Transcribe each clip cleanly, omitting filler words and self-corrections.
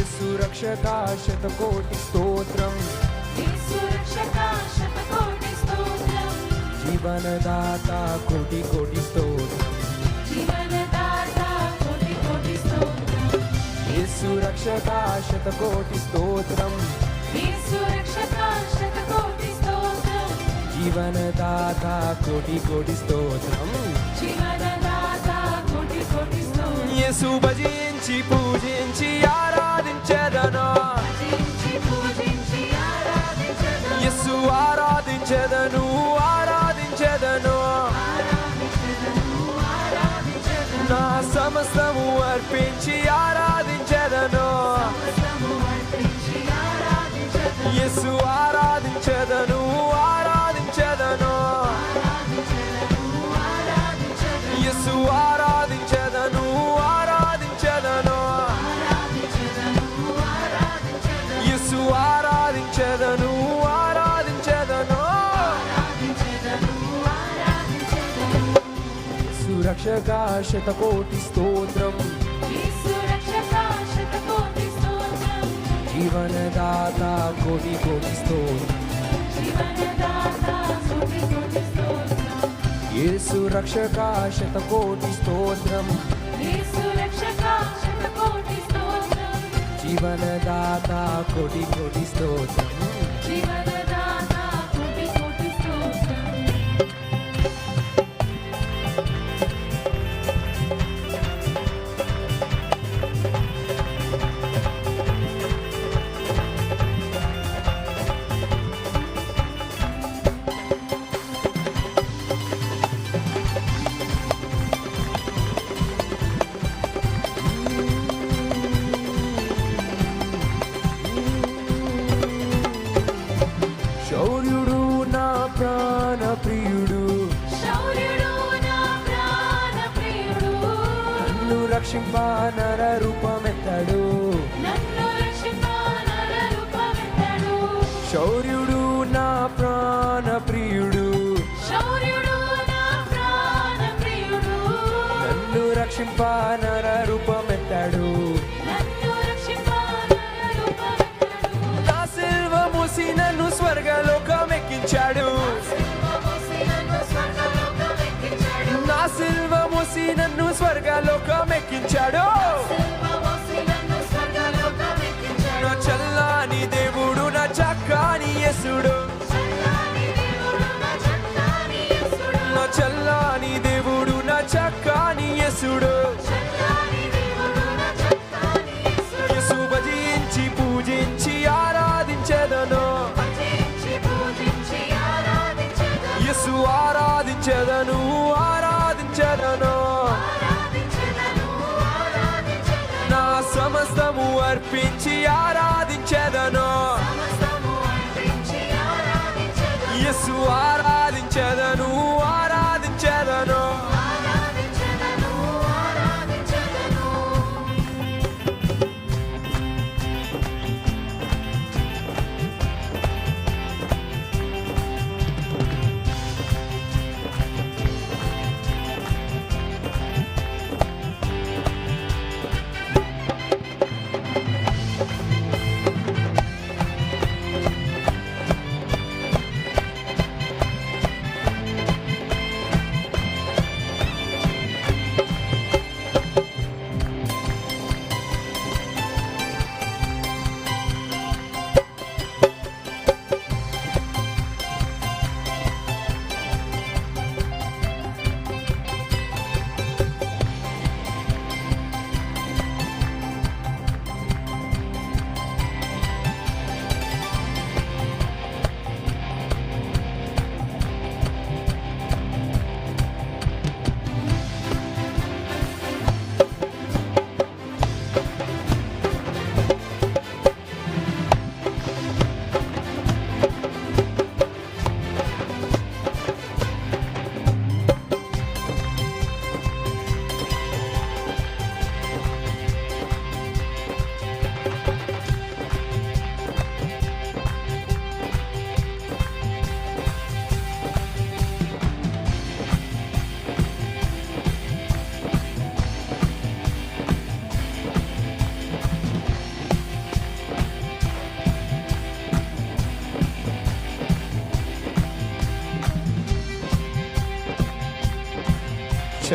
యేసు రక్షక శతకోటి స్తోత్రం, యేసు రక్షక శతకోటి స్తోత్రం, జీవనదాత కోటి కోటి స్తోత్రం, జీవనదాత కోటి కోటి స్తోత్రం, యేసు రక్షక శతకోటి స్తోత్రం, యేసు రక్షక శతకోటి స్తోత్రం, జీవనదాత కోటి కోటి స్తోత్రం. జీవనదాత కోటి కోటి స్తోత్రం. యేసు భజించి పూజించి ఆరాధించెదను, భజించి పూజించి ఆరాధించెదను, యేసు ఆరాధించెదను ఆరాధించెదను, ఆరాధించెదను, ఆరాధించెదను, నా సమస్తము అర్పించి ఆరాధించెదను, సమస్తము అర్పించి ఆరాధించెదను, యేసు ఆరాధించెదను ఆరాధించెదను, ఆరాధించెదను, ఆరాధించెదను, యేసు ఆరాధించెదను ఆరాధించెదను, ఆరాధించెదను, ఆరాధించెదను, యేసు ఆరాధించెదను ఆరాధించెదను. ఆరాధించెదను, ఆరాధించెదను. సురక్షక శతకోటి స్తోత్రం, యేసు రక్షక శతకోటి స్తోత్రం, జీవనదాత కోటి కోటి స్తోత్రం, జీవనదాత కోటి కోటి స్తోత్రం, యేసు రక్షక శతకోటి స్తోత్రం, యేసు రక్షక శతకోటి స్తోత్రం, జీవనదాత కోటి కోటి స్తోత్రం. జీవనదాత కోటి కోటి స్తోత్రం. శౌర్యుడు నా ప్రాణ ప్రియుడు, శౌర్యుడు నా ప్రాణ ప్రియుడు, నన్ను రక్షింప నర రూపమెత్తడు, నన్ను రక్షింప నర రూపమెత్తడు, శౌర్యుడు నా ప్రాణ ప్రియుడు, శౌర్యుడు నా ప్రాణ ప్రియుడు, నన్ను రక్షింప నర రూపమెత్తడు, నన్ను రక్షింప నర రూపమెత్తడు, నా సిల్వ మూసి నన్ను స్వర్గలోకమెక్కించాడు, సింహమోసి నన్ను స్వర్గలోకమెక్కించాడు, నా సిల్వ మూసి నన్ను స్వర్గలోకమెక్కించాడు, సింహమోసి నన్ను స్వర్గలోకమెక్కించాడు, నా చల్లాని దేవుడు నా చక్కని యేసుడు, చల్లని దేవుడు నా చక్కని యేసుడు, నా చల్లాని దేవుడు నా చక్కని యేసుడు, చల్లని దేవుడు నా చక్కని యేసుడు, యేసు భజించి పూజించి ఆరాధించెదను, భజించి పూజించి ఆరాధించెదను, యేసు ఆరాధించెదను ఆరాధించెదను, ఆరాధించెదను, ఆరాధించెదను, నా సమస్తము అర్పించి ఆరాధించెదను, సమస్తము అర్పించి ఆరాధించెదను, యేసు ఆరాధించెదను ఆరాధించెదను. ఆరాధించెదను, ఆరాధించెదను.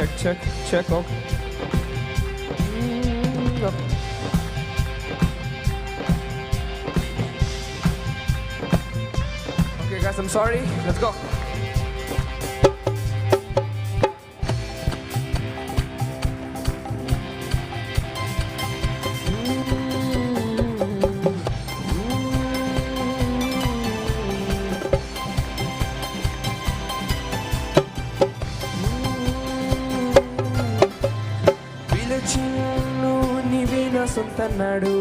check. Okay. Okay, guys, I'm sorry. Let's go. పిలిచిను నీవే నా సొంతన్నాడు,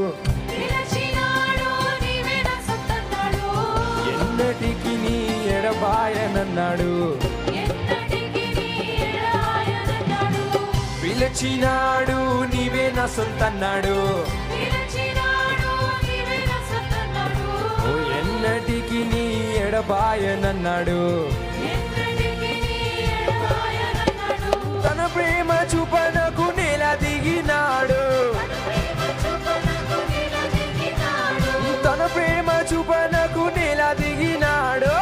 పిలిచినాడు నీవే నా సొంతన్నాడు, ఎన్నటికి నీ ఎడబాయనన్నాడు. ఎన్నటికి నీ ఎడబాయనన్నాడు. పిలిచినాడు నీవే నా సొంతన్నాడు, పిలిచినాడు నీవే నా సొంతన్నాడు, ఓ ఎన్నటికి నీ ఎడబాయనన్నాడు. ఎన్నటికి నీ ఎడబాయనన్నాడు. తన ప్రేమ చూపనకు నేల దిగినాడు, ప్రేమ చూపనకు నీల దిగినాడు, తన ప్రేమ చూపనకు నేల దిగినాడు.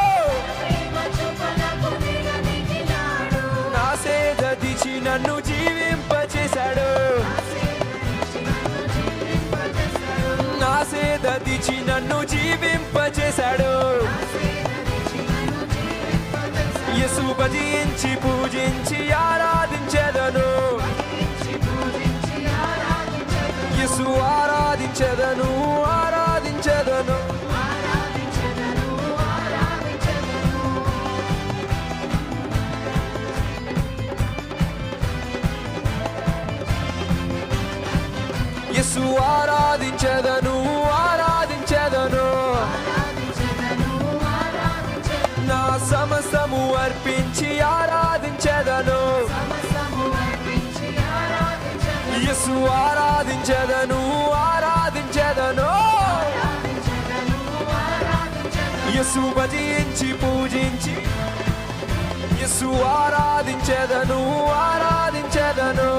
ప్రేమ చూపనకు నీల దిగినాడు. నా సేద దిచి నన్ను జీవింపచేశాడు, నా సేద దిచి నన్ను జీవింపచేశాడు. యేసు భజించి పూజించి ఆరాధించెదను, యేసు ఆరాధించెదను, ఆరాధించెదను. యేసు ఆరాధించెదను, ఆరాధించెదను. నా సమస్తము అర్పించి ఆరాధించెదను, యేసు ఆరాధించెదను, ఆరాధించెదను. యేసు భజించి పూజించి యేసు ఆరాధించెదను, ఆరాధించెదను.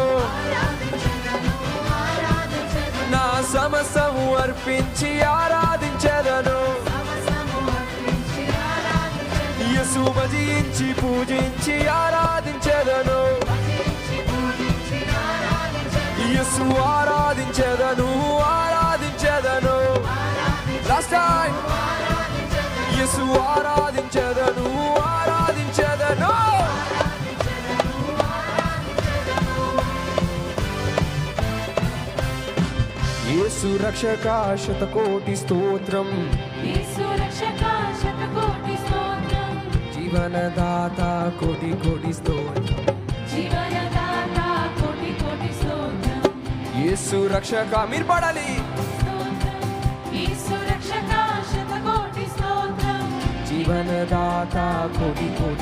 నా సమస్తము అర్పించి ఆరాధించెదను, యేసు భజించి పూజించి ఆరాధించెదను, యేసు ఆరాధించెదను, ఆరాధించెదను. లాస్ట్ టైం యేసు ఆరాధించెదను, ఆరాధించెదను. యేసు రక్షక శతకోటి స్తోత్రం, యేసు రక్షక శతకోటి స్తోత్రం, జీవనదాత కోటి కోటి స్తోత్రం. జీవనదాత కోటి కోటి స్తోత్రం, యేసు రక్షక మీరు పాడాలి. స్తోత్రం. యేసు రక్షక శతకోటి స్తోత్రం, జీవనదాత కోటి కోటి